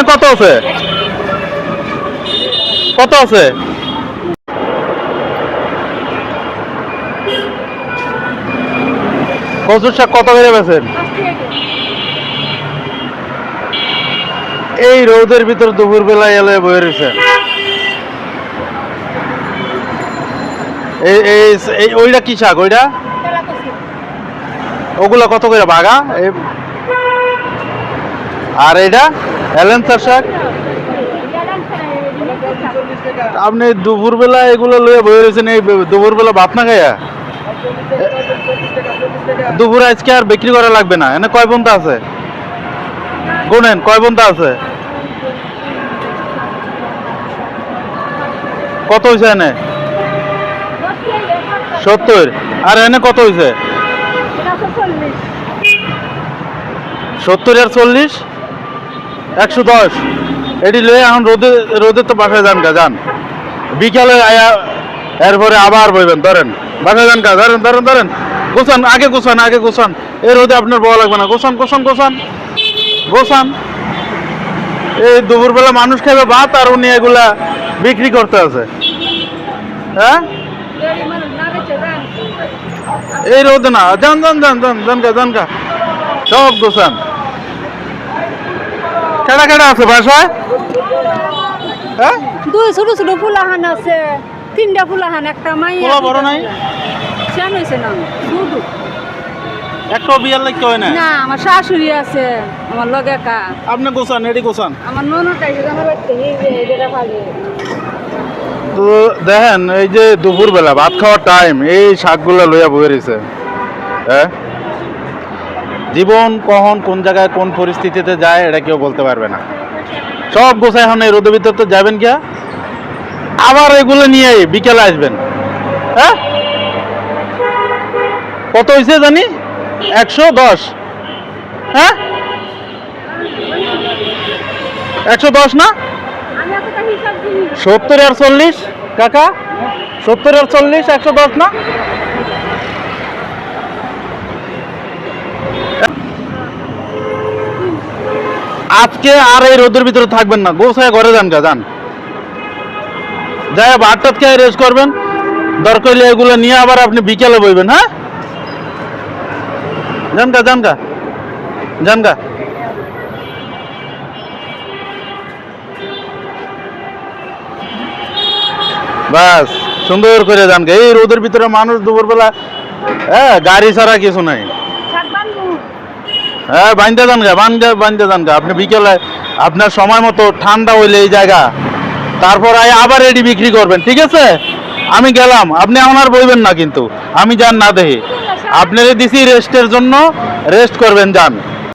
এনে কত আছে? কত আছে? কচুর শাক কত করে বেচেন? এই রোদের ভিতর দুপুর বেলায় এলে বয়ে রয়েছে। এই ওইটা কি শাক? ওইটা ওগুলা কত করে বাগা? আর এইটা এলেন্সার শাক। আপনি দুপুর বেলা এগুলো লয়ে বয়ে রয়েছেন, এই দুপুর বেলা ভাত না খাইয়া? দুপুরে আজকে আর বিক্রি করা লাগবে না। এনে কয় বন্ধা আছে? গুনেন কয় বন্ধা আছে? কত হয়েছে এনে? 70। আর এনে কত হয়েছে? 70 আর 40 110। এটি লয়ে এখন রোদে রোদে তো বাসায় যান গা, যান বিকালে আয়া এরপরে আবার বইবেন। ধরেন বাসায় যান গা, ধরেন ধরেন ধরেন গোছান, আগে গোছান, আগে গোছান। এই রোদে আপনার বড় লাগবে না। গোছান গোছান গোছান গোছান। এই দুপুরবেলা মানুষ খাবে ভাত আর উনি এগুলা বিক্রি করতে আছে। হ্যাঁ এই রোদে না, যান যান যান যান জানকা জানকা সব গোছান। কেডা কেডা আছে বাসায়? হ্যাঁ দুই ছোট ছোট ফুলাহান আছে, 3টা ফুলাহান, একটা মাইয়া। পোলা বড় নাই? সেন হইছে না শুধু একটা বিয়ার লাগতে হয় না? না, আমার শাশুড়ি আছে, আমার লগে একা। আপনি গোছান, এটি গোছান। আমার ননটাই আমার বাড়িতে এই যে এটা ফালে। তো দেখেন এই যে দুপুর বেলা ভাত খাওয়ার টাইম, এই শাকগুলা লইয়া বয়ে রয়েছে। হ্যাঁ জীবন কখন কোন জায়গায় কোন পরিস্থিতিতে যায় এটা কেউ বলতে পারবে না। সব গোছায় এখন এই রোদের ভিতর তো যাবেন গিয়া, আবার এগুলো নিয়ে বিকেলে আসবেন। হ্যাঁ কত হয়েছে জানি? 110। হ্যাঁ 110 না? 70 আর 40 কাকা, 70 আর 40 110 না? আজকে আর এই রোদের ভিতরে থাকবেন না, গোছায় ঘরে যান গা, যান যাই ভাত টাত খেয়ে রেস্ট করবেন। দরকার হলে এগুলো নিয়ে আবার আপনি বিকেলে বইবেন। হ্যাঁ যান গা যান গা যান গা। বাস সুন্দর করে যান গা। এই রোদের ভিতরে মানুষ দুপুরবেলা, হ্যাঁ গাড়ি ছাড়া কিছু নাই। হ্যাঁ বান্ধে যান গা, বান্ধে যান গা। আপনি বিকেলে আপনার সময় মতো ঠান্ডা হইলে এই জায়গা, তারপর আবার এডি বিক্রি করবেন। ঠিক আছে আমি গেলাম, আপনি এখন আর বইবেন না কিন্তু, আমি যান না দেখি। আপনারে দিছি রেস্টের জন্য, রেস্ট করবেন, যান।